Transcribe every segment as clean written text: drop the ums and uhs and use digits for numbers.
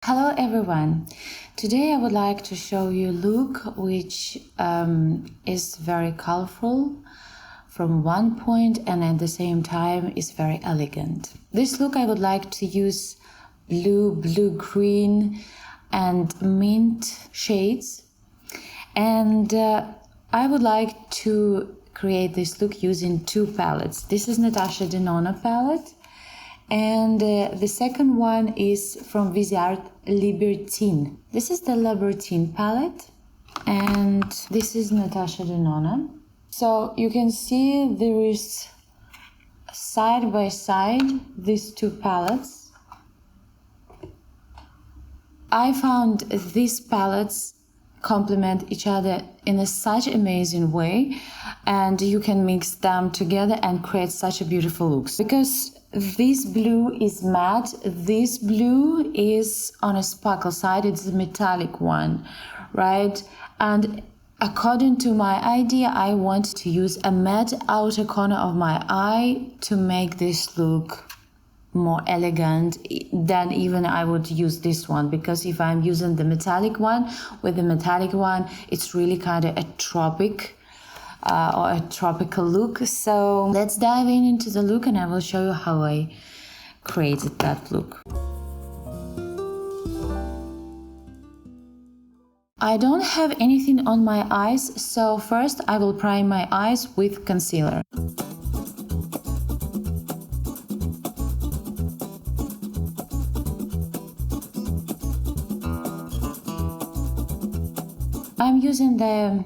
Hello everyone! Today I would like to show you a look which is very colorful from one point and at the same time is very elegant. This look I would like to use blue-green and mint shades, and I would like to create this look using two palettes. This is Natasha Denona palette, and the second one is from Viseart Libertine. This is the Libertine palette, and this is Natasha Denona. So you can see there is side by side these two palettes. I found these palettes complement each other in such amazing way, and you can mix them together and create such a beautiful look. Because this blue is matte, this blue is on a sparkle side, it's a metallic one, right? And according to my idea, I want to use a matte outer corner of my eye to make this look more elegant than even I would use this one, because if I'm using the metallic one, with the metallic one it's really kind of a tropic or a tropical look. So let's dive into the look and I will show you how I created that look. I don't have anything on my eyes, so first I will prime my eyes with concealer. I'm using the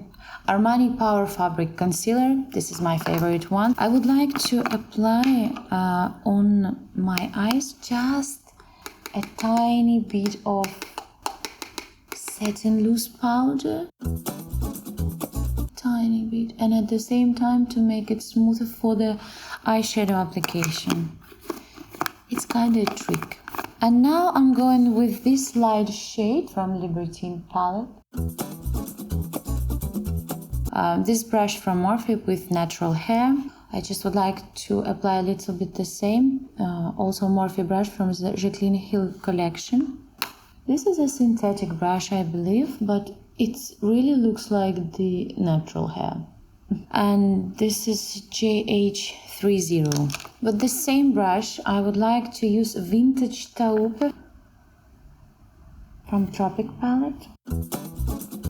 Armani Power Fabric Concealer. This is my favorite one. I would like to apply on my eyes just a tiny bit of satin loose powder. Tiny bit. And at the same time to make it smoother for the eyeshadow application. It's kind of a trick. And now I'm going with this light shade from Libertine palette. This brush from Morphe with natural hair. I just would like to apply a little bit the same. Also Morphe brush from the Jacqueline Hill collection. This is a synthetic brush, I believe, but it really looks like the natural hair. And this is JH30. With the same brush, I would like to use Vintage Taupe from Tropic palette.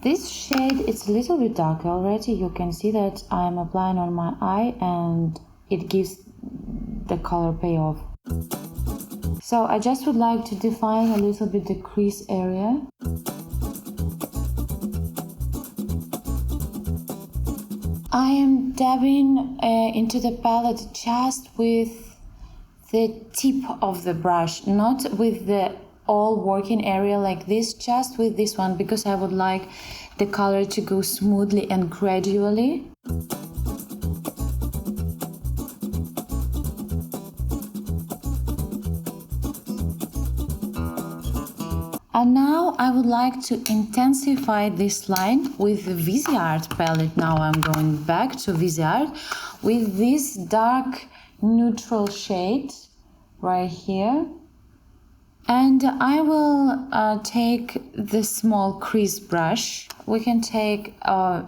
This shade is a little bit darker already. You can see that I'm applying on my eye and it gives the color payoff. So I just would like to define a little bit the crease area. I am dabbing into the palette just with the tip of the brush, not with the all working area like this, just with this one, because I would like the color to go smoothly and gradually. And now I would like to intensify this line with the Viseart palette. Now I'm going back to Viseart with this dark neutral shade right here. And I will take the small crease brush. We can take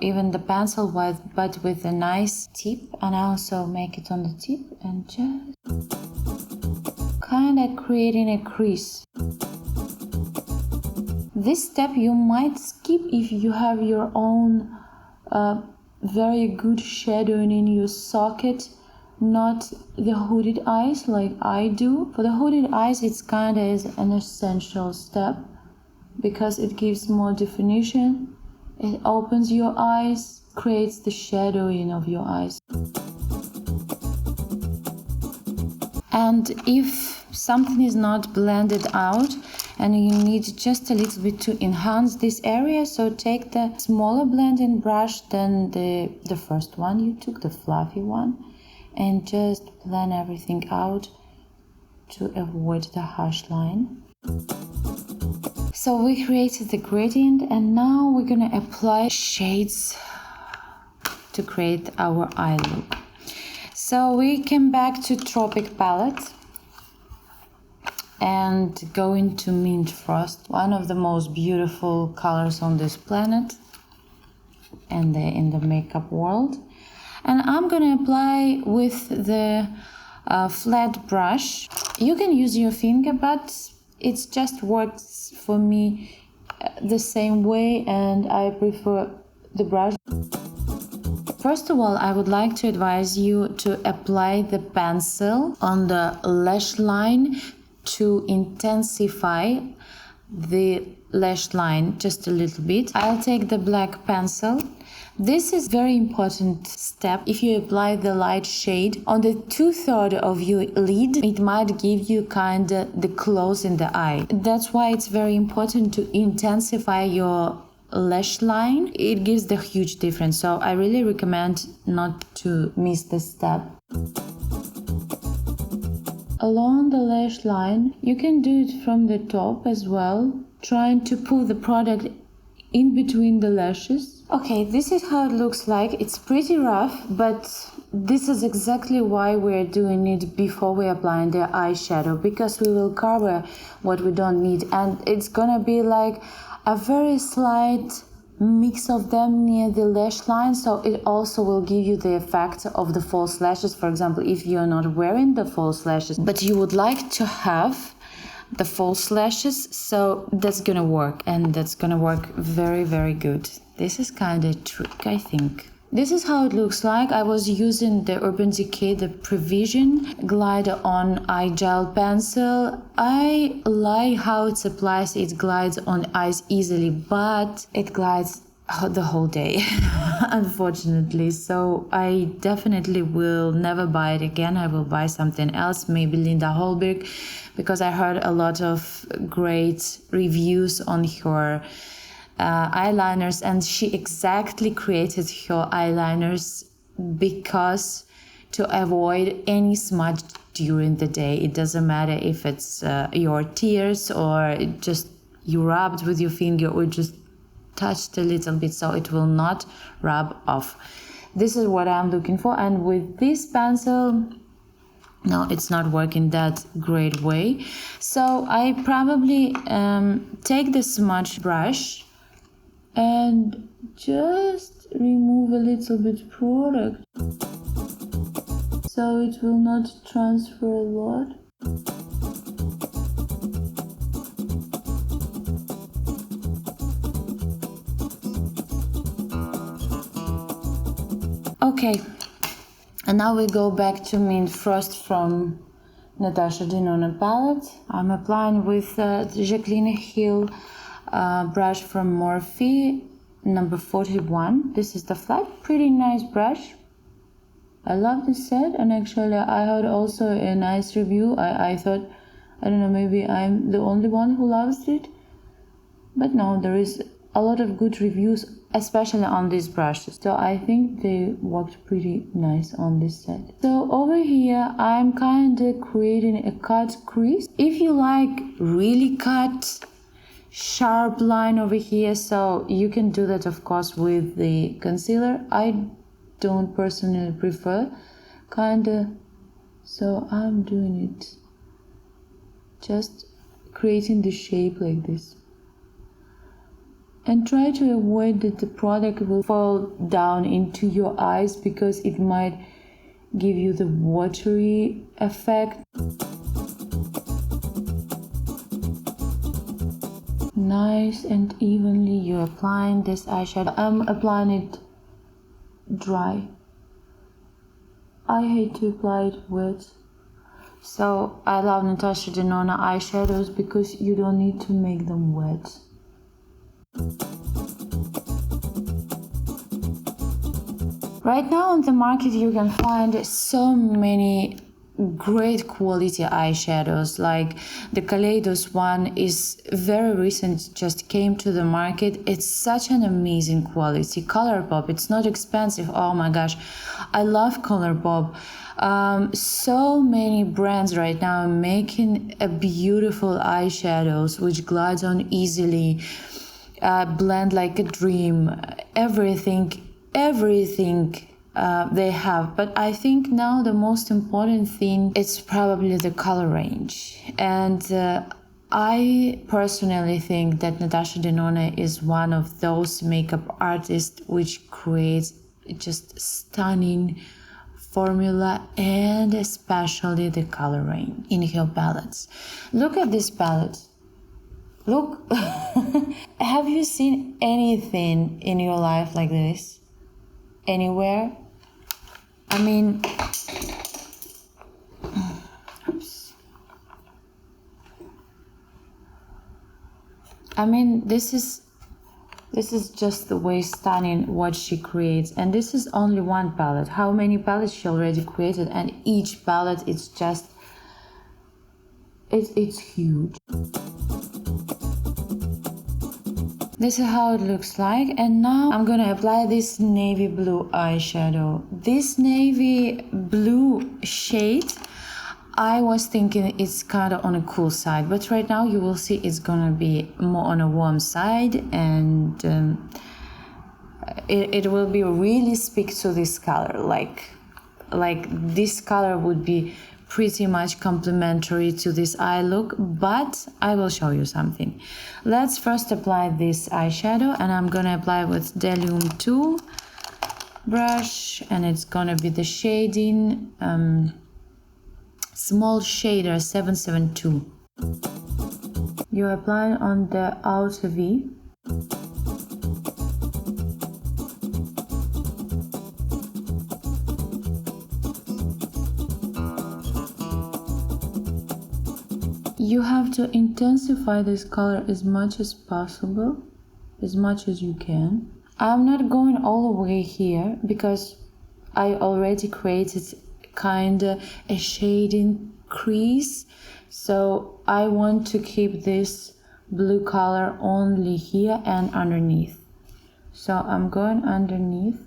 even the pencil, but with a nice tip. And I also make it on the tip and just kind of creating a crease. This step you might skip if you have your own very good shadowing in your socket, not the hooded eyes like I do. For the hooded eyes, it's kind of an essential step because it gives more definition. It opens your eyes, creates the shadowing of your eyes. And if something is not blended out and you need just a little bit to enhance this area, so take the smaller blending brush than the first one you took, the fluffy one, and just blend everything out to avoid the harsh line. So we created the gradient and now we're gonna apply shades to create our eye look. So we came back to Tropic palette and going to Mint Frost, one of the most beautiful colors on this planet and in the makeup world. And I'm gonna apply with the flat brush. You can use your finger, but it just works for me the same way, and I prefer the brush. First of all, I would like to advise you to apply the pencil on the lash line to intensify the lash line just a little bit. I'll take the black pencil. This is very important step. If you apply the light shade on the 2/3 of your lid, it might give you kind of the close in the eye. That's why it's very important to intensify your lash line. It gives the huge difference, so I really recommend not to miss this step. Along the lash line, you can do it from the top as well, trying to pull the product in between the lashes. Okay, this is how it looks like. It's pretty rough, but this is exactly why we're doing it before we apply the eyeshadow, because we will cover what we don't need, and it's gonna be like a very slight mix of them near the lash line, so it also will give you the effect of the false lashes. For example, if you're not wearing the false lashes but you would like to have the false lashes, so that's gonna work, and that's gonna work very, very good. This is kind of a trick, I think. This is how it looks like. I was using the Urban Decay, the Prevision glider on eye gel pencil. I like how it applies. It glides on eyes easily, but it glides the whole day, unfortunately. So I definitely will never buy it again. I will buy something else, maybe Linda Holberg, because I heard a lot of great reviews on her eyeliners, and she exactly created her eyeliners because to avoid any smudge during the day. It doesn't matter if it's your tears or just you rubbed with your finger or just touched a little bit, so it will not rub off. This is what I'm looking for, and with this pencil, no, it's not working that great way. So I probably take the smudge brush and just remove a little bit product, so it will not transfer a lot. Okay, and now we go back to Mint Frost from Natasha Denona palette. I'm applying with the Jacqueline Hill brush from Morphe, number 41. This is the flat, pretty nice brush. I love this set, and actually I heard also a nice review. I thought, I don't know, maybe I'm the only one who loves it, but no, there is a lot of good reviews, especially on these brushes. So I think they worked pretty nice on this set. So over here, I'm kind of creating a cut crease. If you like really cut, sharp line over here, so you can do that, of course, with the concealer. I don't personally prefer, kinda, so I'm doing it, just creating the shape like this, and try to avoid that the product will fall down into your eyes, because it might give you the watery effect. Nice and evenly you're applying this eyeshadow. I'm applying it dry. I hate to apply it wet. So I love Natasha Denona eyeshadows because you don't need to make them wet. Right now on the market you can find so many great quality eyeshadows, like the Kaleidos one is very recent, just came to the market. It's such an amazing quality. Colourpop, it's not expensive. Oh my gosh, I love Colourpop. So many brands right now are making a beautiful eyeshadows which glides on easily, blend like a dream. Everything they have. But I think now the most important thing is probably the color range. And I personally think that Natasha Denona is one of those makeup artists which creates just stunning formula, and especially the color range in her palettes. Look at this palette. Look, have you seen anything in your life like this? Anywhere? I mean, oops. I mean, this is just the way stunning what she creates. And this is only one palette. How many palettes she already created? And each palette, it's just, it's huge. This is how it looks like. And now I'm gonna apply this navy blue eyeshadow. This navy blue shade, I was thinking it's kind of on a cool side, but right now you will see it's gonna be more on a warm side, and it will be really speak to this color. Like this color would be pretty much complementary to this eye look, but I will show you something. Let's first apply this eyeshadow, and I'm gonna apply with Delume 2 brush, and it's gonna be the shading Small Shader 772. You apply on the outer V. You have to intensify this color as much as possible, as much as you can. I'm not going all the way here because I already created kinda a shading crease, so I want to keep this blue color only here and underneath. So I'm going underneath.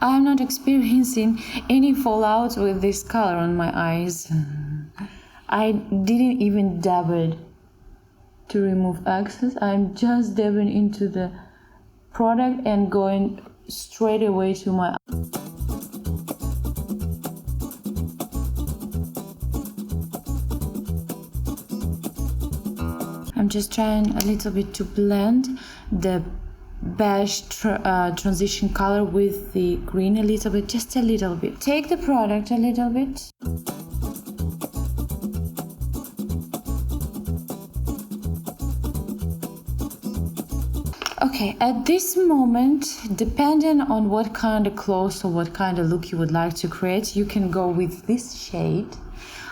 I'm not experiencing any fallout with this color on my eyes. I didn't even dab it to remove excess. I'm just dabbing into the product and going straight away to my eye. I'm just trying a little bit to blend the beige transition color with the green a little bit, just a little bit. Take the product a little bit. Okay, at this moment, depending on what kind of clothes or what kind of look you would like to create, you can go with this shade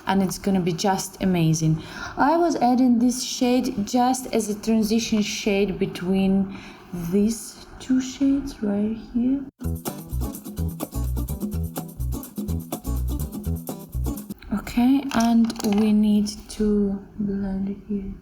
and it's gonna be just amazing. I was adding this shade just as a transition shade between these two shades right here. Okay, and we need to blend it here.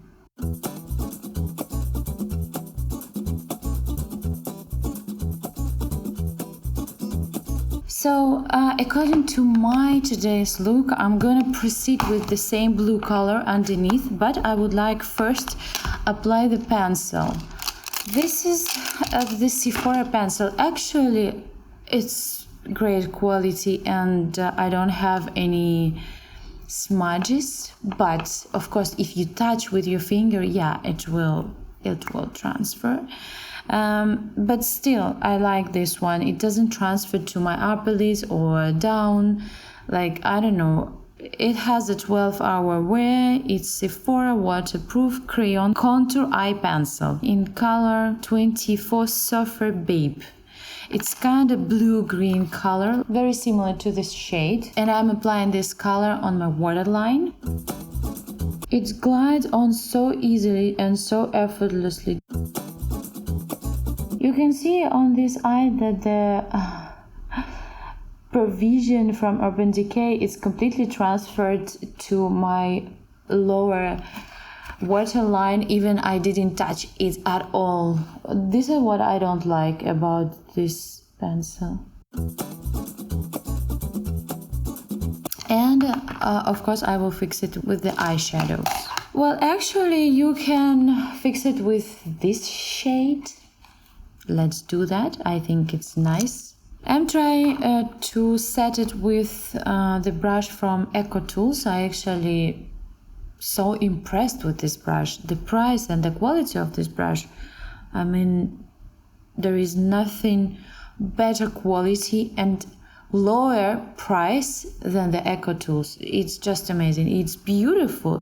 So according to my today's look, I'm gonna proceed with the same blue color underneath, but I would like first apply the pencil. This is the Sephora pencil. Actually, it's great quality and I don't have any smudges, but of course if you touch with your finger, yeah, it will transfer. But still, I like this one. It doesn't transfer to my upper lids or down. Like, I don't know. It has a 12-hour wear. It's Sephora waterproof crayon contour eye pencil in color 24 Surfer Babe. It's kind of blue-green color, very similar to this shade. And I'm applying this color on my waterline. It glides on so easily and so effortlessly. You can see on this eye that the provision from Urban Decay is completely transferred to my lower waterline. Even I didn't touch it at all. This is what I don't like about this pencil. And of course I will fix it with the eyeshadows. Well, actually, you can fix it with this shade. Let's do that. I think it's nice. I'm trying to set it with the brush from Eco Tools. I actually so impressed with this brush. The price and the quality of this brush. I mean, there is nothing better quality and lower price than the Eco Tools. It's just amazing. It's beautiful.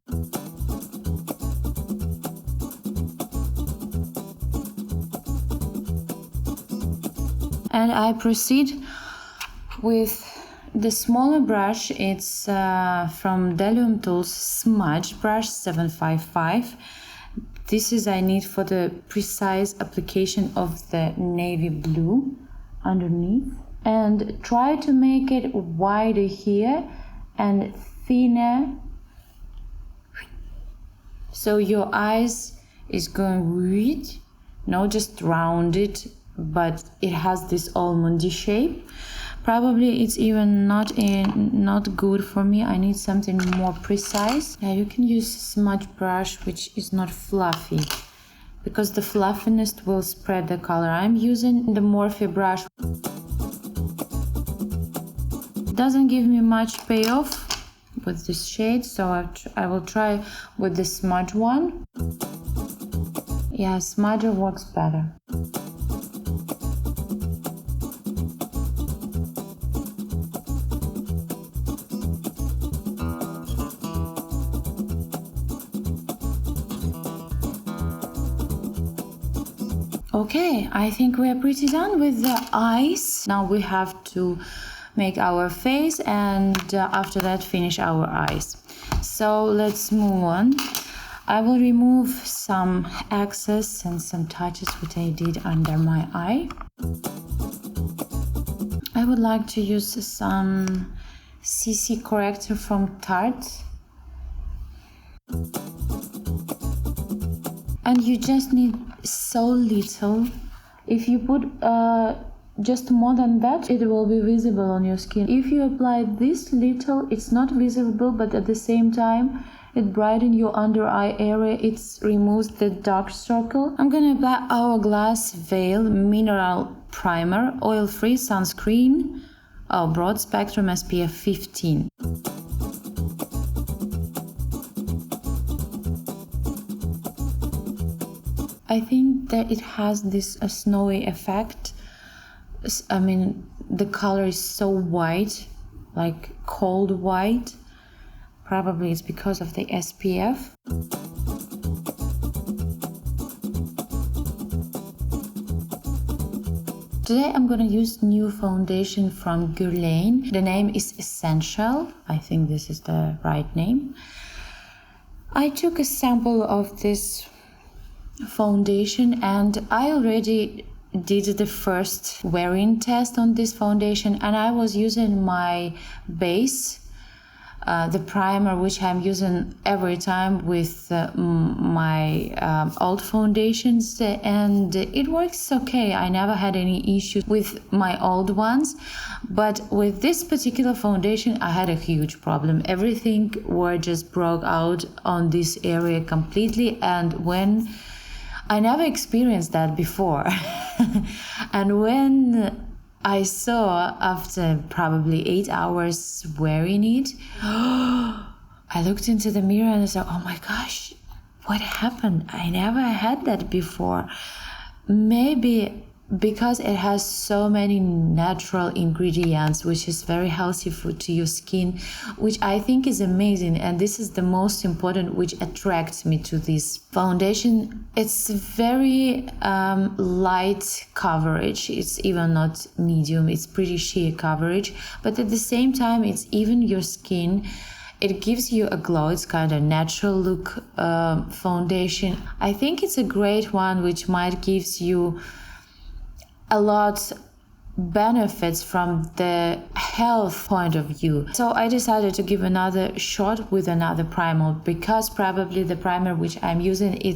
And I proceed with the smaller brush. It's from Delium Tools Smudge Brush 755. This is I need for the precise application of the navy blue underneath. And try to make it wider here and thinner. So your eyes is going red, not just rounded, but it has this almondy shape. Probably it's even not good for me. I need something more precise. Yeah, you can use a smudge brush which is not fluffy, because the fluffiness will spread the color. I'm using the Morphe brush. It doesn't give me much payoff with this shade, so I will try with the smudge one. Yeah, smudger works better. Okay, I think we are pretty done with the eyes. Now we have to make our face and after that finish our eyes. So let's move on. I will remove some excess and some touches which I did under my eye. I would like to use some CC corrector from Tarte. And you just need so little. If you put just more than that, it will be visible on your skin. If you apply this little, it's not visible, but at the same time it brightens your under eye area. It removes the dark circle. I'm gonna apply Hourglass Veil Mineral Primer, oil-free sunscreen, broad spectrum SPF 15. I think that it has this snowy effect. I mean, the color is so white, like cold white. Probably it's because of the SPF. Today I'm gonna use new foundation from Guerlain. The name is Essential. I think this is the right name. I took a sample of this foundation and I already did the first wearing test on this foundation, and I was using my base, the primer which I'm using every time with my old foundations, and it works okay. I never had any issues with my old ones, but with this particular foundation I had a huge problem. Everything just broke out on this area completely, and when I never experienced that before. And when I saw after probably 8 hours wearing it, I looked into the mirror and I said, oh my gosh, what happened? I never had that before. Maybe because it has so many natural ingredients, which is very healthy food to your skin, which I think is amazing, and this is the most important, which attracts me to this foundation. It's very light coverage. It's even not medium, it's pretty sheer coverage, but at the same time it's even your skin. It gives you a glow. It's kind of natural look foundation. I think it's a great one which might gives you a lot benefits from the health point of view. So I decided to give another shot with another primer, because probably the primer which I'm using, it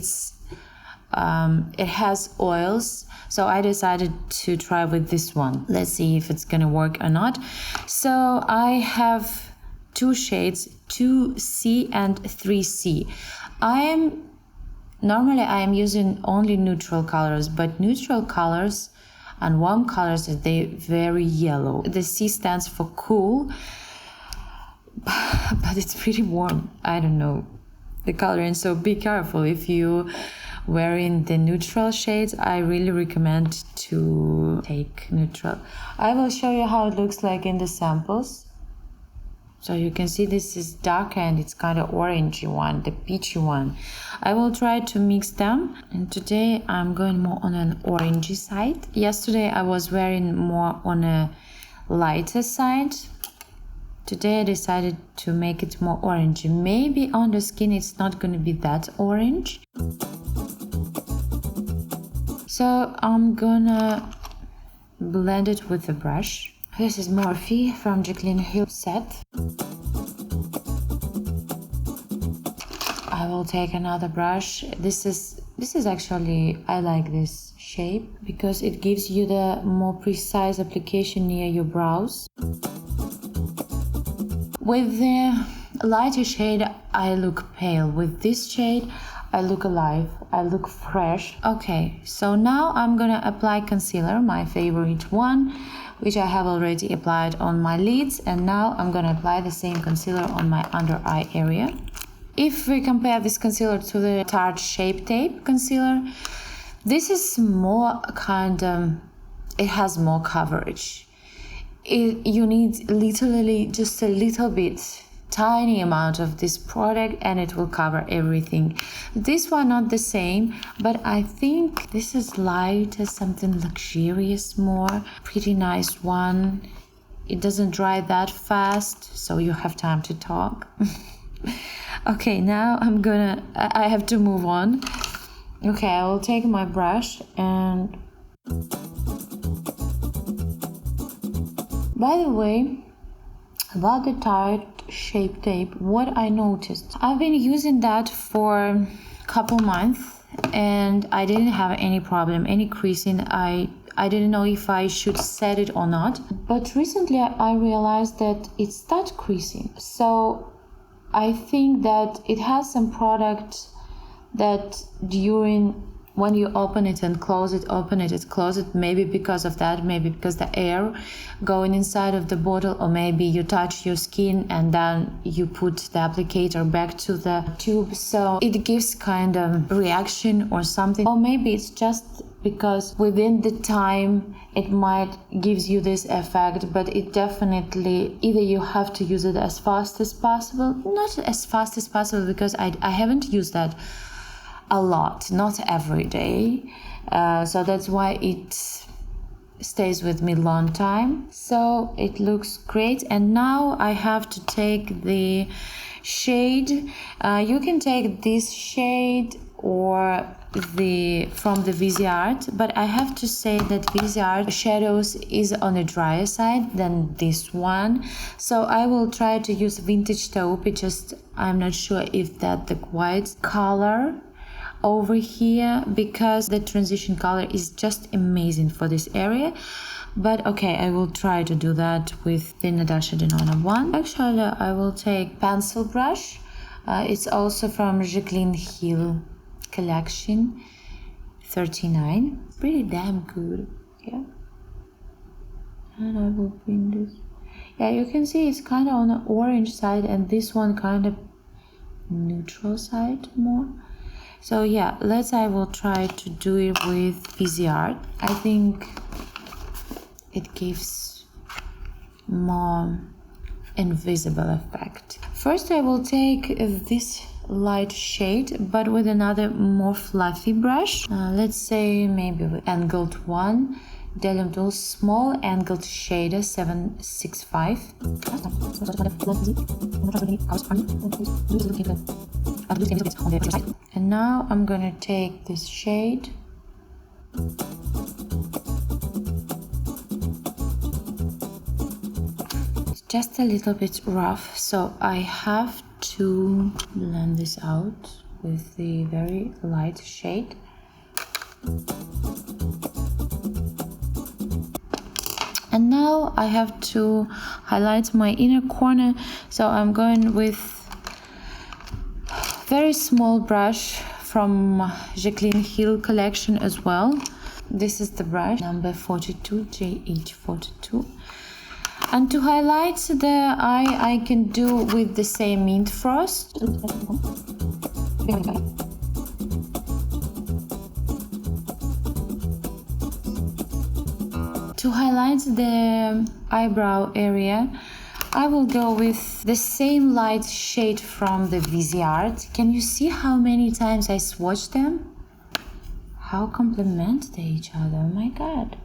has oils. So I decided to try with this one. Let's see if it's gonna work or not. So I have two shades, 2C and 3C. Normally I am using only neutral colors, but neutral colors and warm colors, they're very yellow. The C stands for cool, but it's pretty warm. I don't know the coloring, so be careful if you wearing the neutral shades. I really recommend to take neutral. I will show you how it looks like in the samples. So you can see this is darker and it's kind of orangey one, the peachy one. I will try to mix them, and today I'm going more on an orangey side. Yesterday I was wearing more on a lighter side. Today I decided to make it more orangey. Maybe on the skin it's not going to be that orange. So I'm gonna blend it with a brush. This is Morphe from Jaclyn Hill set. I will take another brush. This is actually, I like this shape because it gives you the more precise application near your brows. With the lighter shade, I look pale. With this shade, I look alive, I look fresh. Okay, so now I'm gonna apply concealer, my favorite one, which I have already applied on my lids, and now I'm gonna apply the same concealer on my under eye area. If we compare this concealer to the Tarte Shape Tape concealer, this is more it has more coverage. You need literally just a little bit, tiny amount of this product, and it will cover everything. This one not the same, but I think this is lighter, something luxurious more. Pretty nice one. It doesn't dry that fast, so you have time to talk. Okay, now I have to move on. Okay, I will take my brush and... By the way, about the Tarte Shape Tape, what I noticed, I've been using that for a couple months and I didn't have any problem, any creasing. I didn't know if I should set it or not, but recently I realized that it started creasing. So I think that it has some product that when you open it and close it, close it, maybe because of that, maybe because the air going inside of the bottle, or maybe you touch your skin and then you put the applicator back to the tube, so it gives kind of reaction or something. Or maybe it's just because within the time it might gives you this effect, but it definitely, either you have to use it as fast as possible, not as fast as possible, because I haven't used that a lot, not every day, so that's why it stays with me long time. So it looks great, and now I have to take the shade. You can take this shade or from the Viseart, but I have to say that Viseart shadows is on a drier side than this one, so I will try to use Vintage Taupe. Just I'm not sure if that the white color over here, because the transition color is just amazing for this area. But okay, I will try to do that with the Natasha Denona one. Actually, I will take pencil brush. It's also from Jaclyn Hill collection 39. Pretty damn good, yeah. And I will bring this. Yeah, you can see it's kind of on the orange side, and this one kind of neutral side more. So yeah, I will try to do it with Viseart. I think it gives more invisible effect. First I will take this light shade, but with another more fluffy brush. Let's say maybe with angled one. Delum Tool small angled shader 765. And now I'm gonna take this shade it's just a little bit rough, so I have to blend this out with the very light shade. And now I have to highlight my inner corner, so I'm going with very small brush from Jaclyn Hill collection as well. This is the brush number 42, JH42. And to highlight the eye, I can do with the same Mint Frost. To highlight the eyebrow area, I will go with the same light shade from the Viseart. Can you see how many times I swatched them? How complement they each other, oh my god.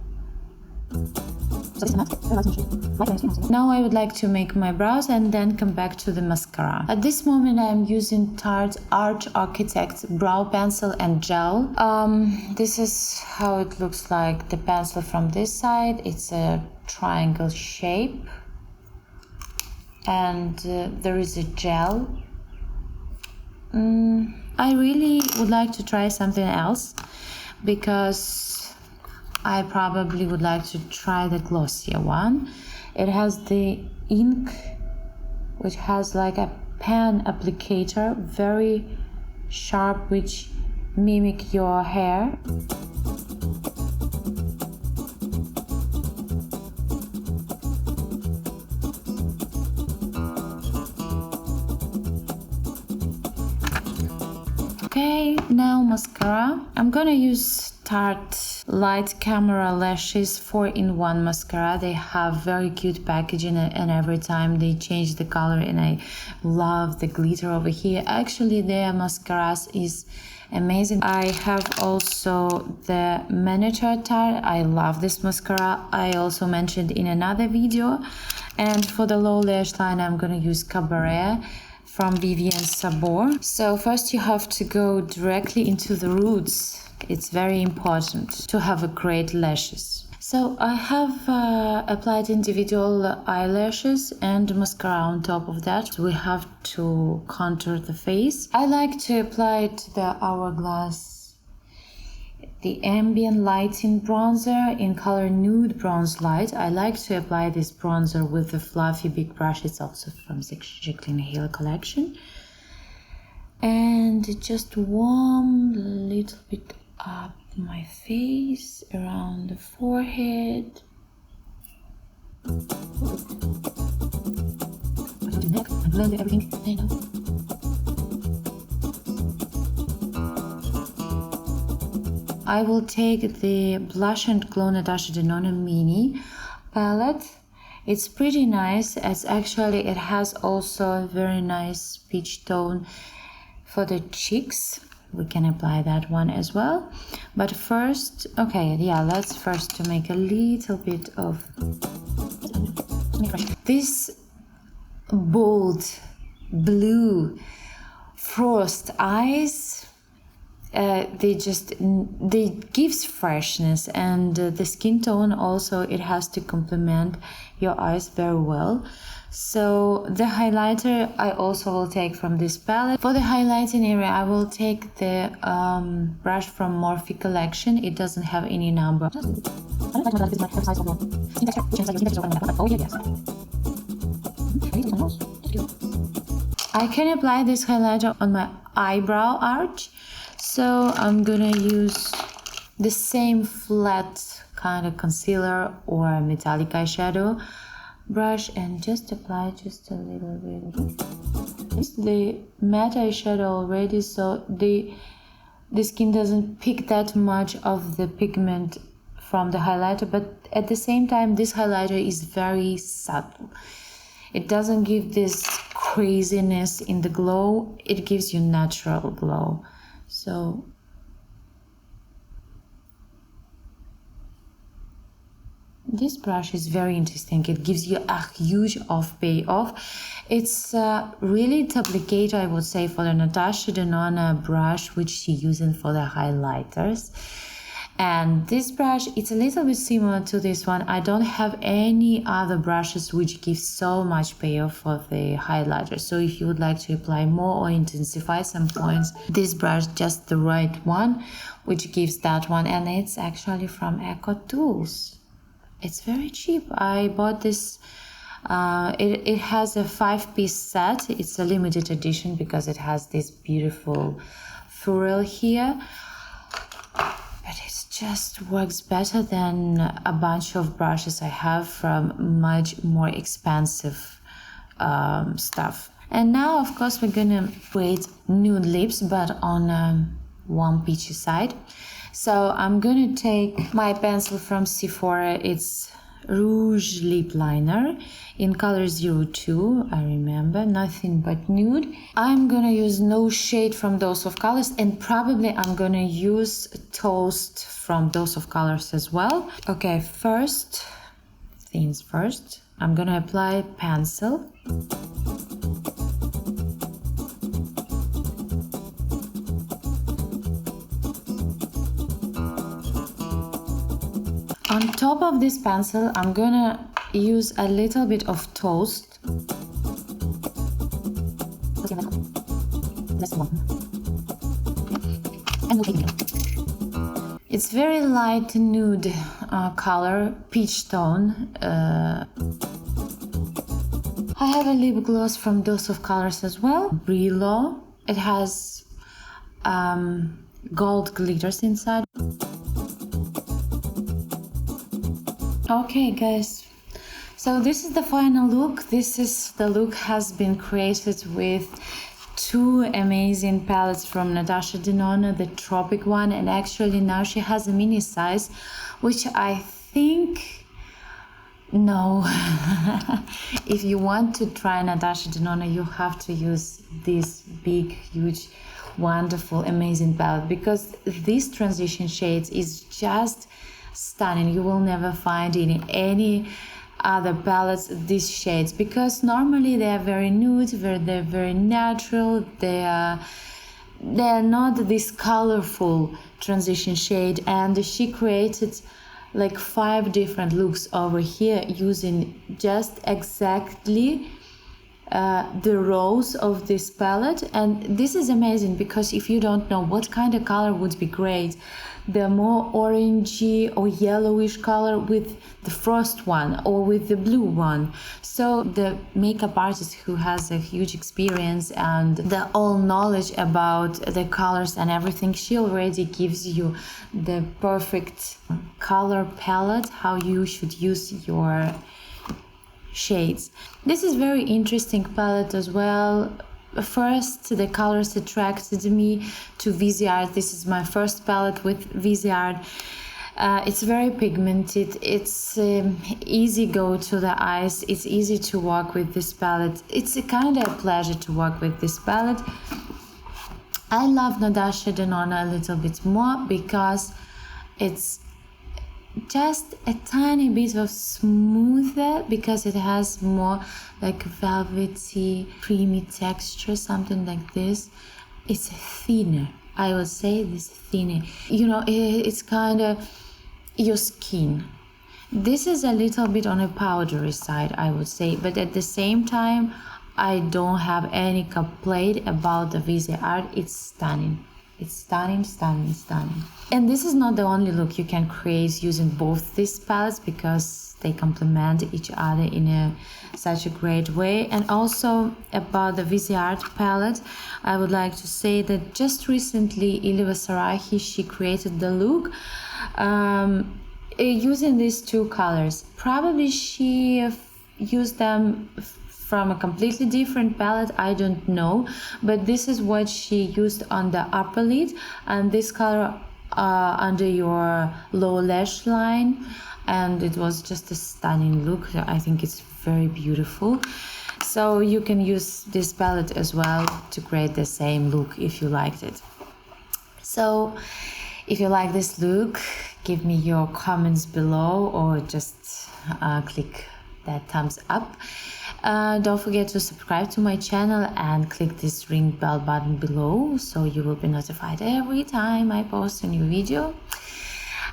Now I would like to make my brows and then come back to the mascara. At this moment I am using Tarte Arch Architect Brow Pencil and Gel. This is how it looks like, the pencil from this side. It's a triangle shape. And there is a gel. I really would like to try something else, because I probably would like to try the glossier one. It has the ink, which has like a pen applicator, very sharp, which mimic your hair. Okay, now mascara. I'm gonna use Tarte Light Camera Lashes 4-in-1 mascara. They have very cute packaging, and every time they change the color, and I love the glitter over here. Actually, their mascaras is amazing. I have also the miniature Tarte. I love this mascara. I also mentioned in another video. And for the low lash line, I'm gonna use Cabaret from Vivienne Sabor. So first you have to go directly into the roots. It's very important to have a great lashes. So I have applied individual eyelashes and mascara on top of that. We have to contour the face. I like to apply to the Hourglass the ambient lighting bronzer in color Nude Bronze Light. I like to apply this bronzer with the fluffy big brush. It's also from the Jaclyn Hill collection. And just warm a little bit up my face, around the forehead. Everything I know. I will take the Blush and Glow Natasha Denona Mini palette. It's pretty nice. It has also a very nice peach tone for the cheeks. We can apply that one as well. But first, let's first to make a little bit of this bold blue frost eyes. They gives freshness, and the skin tone also, it has to complement your eyes very well. So the highlighter I also will take from this palette. For the highlighting area, I will take the brush from Morphe collection. It doesn't have any number. I can apply this highlighter on my eyebrow arch. So I'm gonna use the same flat kind of concealer or metallic eyeshadow brush and just apply just a little bit. It's the matte eyeshadow already, so the skin doesn't pick that much of the pigment from the highlighter, but at the same time this highlighter is very subtle. It doesn't give this craziness in the glow, it gives you natural glow. So this brush is very interesting. It gives you a huge payoff. It's really duplicator, I would say, for the Natasha Denona brush, which she using for the highlighters. And this brush, it's a little bit similar to this one. I don't have any other brushes which give so much payoff for the highlighter. So if you would like to apply more or intensify some points, this brush just the right one, which gives that one. And it's actually from Eco Tools. it's very cheap. I bought this. It has a 5-piece set. It's a limited edition because it has this beautiful ferrule here. But it just works better than a bunch of brushes I have from much more expensive stuff. And now, of course, we're gonna create nude lips, but on one peachy side. So I'm gonna take my pencil from Sephora. It's Rouge Lip Liner in color 02, I remember, nothing but nude. I'm gonna use no shade from Dose of Colors, and probably I'm gonna use Toast from Dose of Colors as well. Okay, first things first, I'm gonna apply pencil. On top of this pencil, I'm gonna use a little bit of Toast. It's very light nude color, peach tone. I have a lip gloss from Dose of Colors as well, Brillo. It has gold glitters inside. Okay guys, so this is the final look. The look has been created with 2 amazing palettes from Natasha Denona, the Tropic one, and actually now she has a mini size, which I think, no, if you want to try Natasha Denona, you have to use this big, huge, wonderful, amazing palette, because this transition shades is just stunning. You will never find in any other palettes these shades, because normally they are very nude, they're very natural, they are not this colorful transition shade. And she created like 5 different looks over here using just exactly the rows of this palette. And this is amazing, because if you don't know what kind of color would be great, the more orangey or yellowish color with the first one or with the blue one. So the makeup artist who has a huge experience and the all knowledge about the colors and everything, she already gives you the perfect color palette, how you should use your shades. This is very interesting palette as well. First, the colors attracted me to Viseart. This is my first palette with Viseart. It's very pigmented. It's easy go to the eyes. It's easy to work with this palette. It's a kind of pleasure to work with this palette. I love Natasha Denona a little bit more because it's just a tiny bit of smoother, because it has more like velvety, creamy texture, something like this. It's thinner. I would say this thinner. You know, it's kind of your skin. This is a little bit on a powdery side, I would say, but at the same time, I don't have any complaint about the Viseart. It's stunning. It's stunning, stunning, stunning. And this is not the only look you can create using both these palettes, because they complement each other in such a great way. And also about the Viseart palette, I would like to say that just recently Iliva Sarahi, she created the look using these 2 colors. Probably she used them from a completely different palette, I don't know, but this is what she used on the upper lid, and this color under your lower lash line, and it was just a stunning look. I think it's very beautiful. So you can use this palette as well to create the same look if you liked it. So if you like this look, give me your comments below, or just click that thumbs up. Don't forget to subscribe to my channel and click this ring bell button below, so you will be notified every time I post a new video.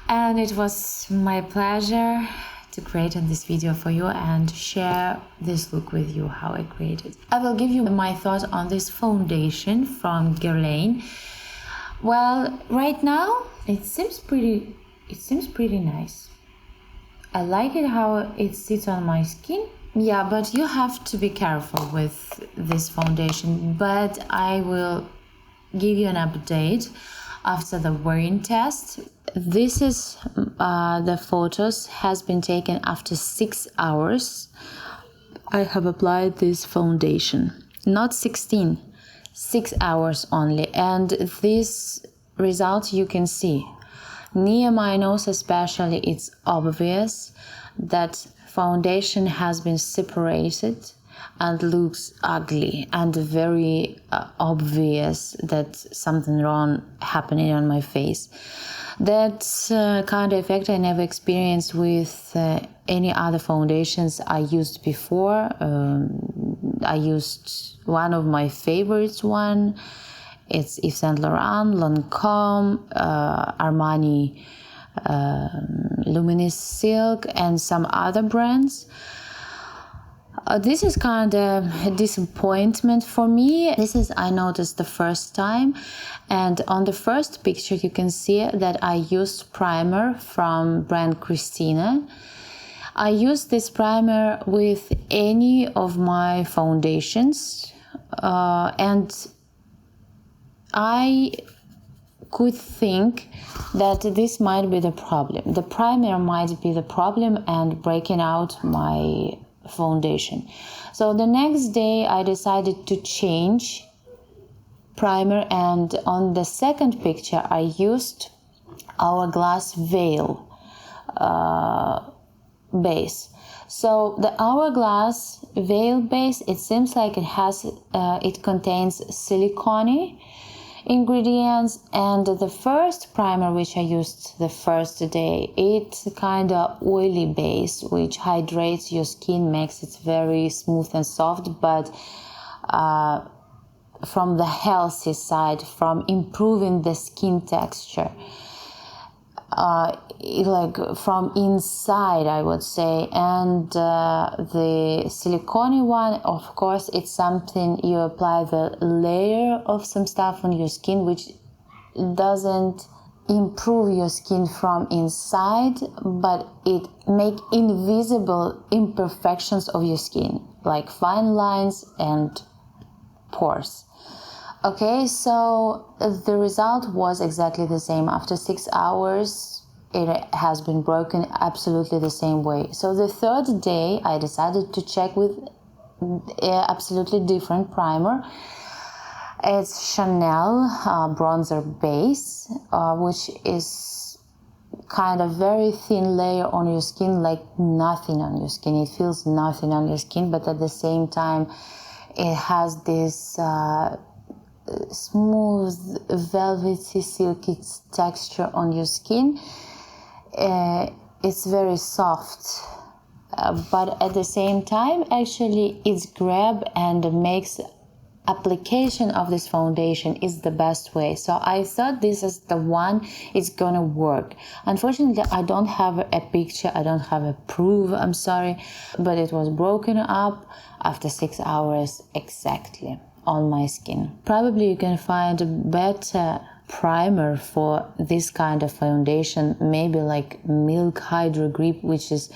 And it was my pleasure to create this video for you and share this look with you, how I created. I will give you my thoughts on this foundation from Guerlain. Well, right now it seems pretty nice. I like it how it sits on my skin. Yeah, but you have to be careful with this foundation. But I will give you an update after the wearing test. This is the photos has been taken after 6 hours. I have applied this foundation, not 16, 6 hours only, and this result you can see. Near my nose especially, it's obvious that foundation has been separated and looks ugly and very obvious that something wrong happening on my face. That's kind of effect I never experienced with any other foundations I used before. I used one of my favorites one. It's Yves Saint Laurent, Lancome, Armani Luminous Silk, and some other brands. This is kind of a disappointment for me. This is I noticed the first time, and on the first picture you can see that I used primer from brand Christina. I used this primer with any of my foundations, and I could think that this might be the problem. The primer might be the problem and breaking out my foundation. So the next day I decided to change primer, and on the second picture I used Hourglass Veil base. So the Hourglass Veil base, it seems like it contains silicone ingredients, and the first primer which I used the first day, it's kind of oily base which hydrates your skin, makes it very smooth and soft, but from the healthy side, from improving the skin texture, like from inside I would say. And the silicone one, of course, it's something you apply the layer of some stuff on your skin which doesn't improve your skin from inside, but it make invisible imperfections of your skin, like fine lines and pores. Okay, so the result was exactly the same. After 6 hours, it has been broken absolutely the same way. So the third day, I decided to check with an absolutely different primer. It's Chanel bronzer base, which is kind of very thin layer on your skin, like nothing on your skin. It feels nothing on your skin, but at the same time, it has this smooth, velvety, silky texture on your skin. It's very soft, but at the same time, actually, it's grab and makes application of this foundation is the best way. So I thought this is the one, it's gonna work. Unfortunately, I don't have a picture, I don't have a proof, I'm sorry, but it was broken up after 6 hours exactly on my skin. Probably you can find a better primer for this kind of foundation, maybe like Milk Hydro Grip, which is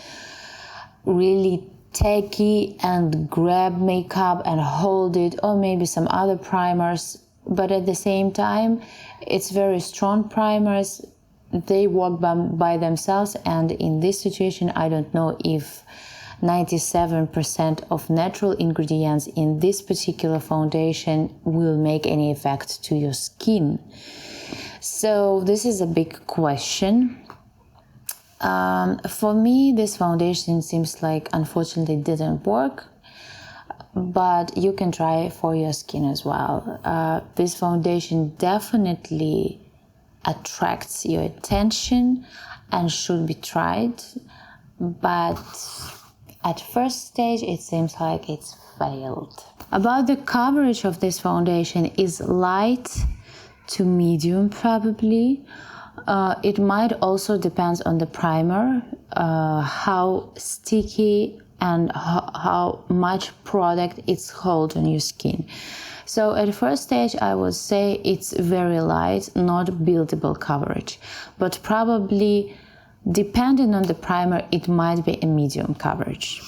really tacky and grab makeup and hold it, or maybe some other primers, but at the same time it's very strong primers. They work by themselves, and in this situation I don't know if 97% of natural ingredients in this particular foundation will make any effect to your skin. So this is a big question. For me, this foundation seems like unfortunately didn't work, but you can try it for your skin as well. This foundation definitely attracts your attention and should be tried, but at first stage it seems like it's failed. About the coverage of this foundation is light to medium probably. It might also depend on the primer, how sticky and how much product it's hold on your skin. So at first stage I would say it's very light, not buildable coverage, but probably Depending on the primer, it might be a medium coverage.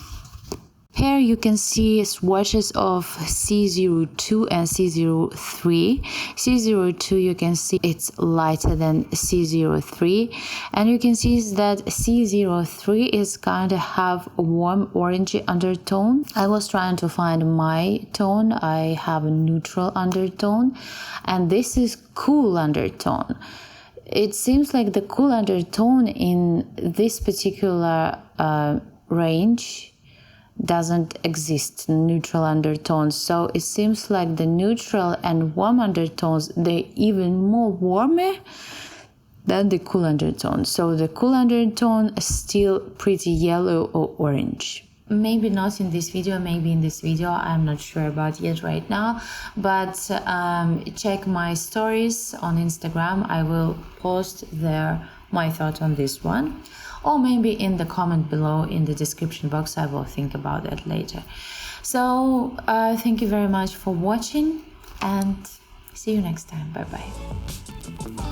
Here you can see swatches of C02 and C03. C02, you can see it's lighter than C03, and you can see that C03 is kind of have a warm orangey undertone. I was trying to find my tone. I have a neutral undertone, and this is cool undertone. It seems like the cool undertone in this particular range doesn't exist, neutral undertones. So it seems like the neutral and warm undertones, they're even more warmer than the cool undertone. So the cool undertone is still pretty yellow or orange. Maybe not in this video, maybe in this video, I'm not sure about yet right now, but check my stories on Instagram. I will post there my thought on this one, or maybe in the comment below in the description box. I will think about that later. So thank you very much for watching, and see you next time. Bye bye.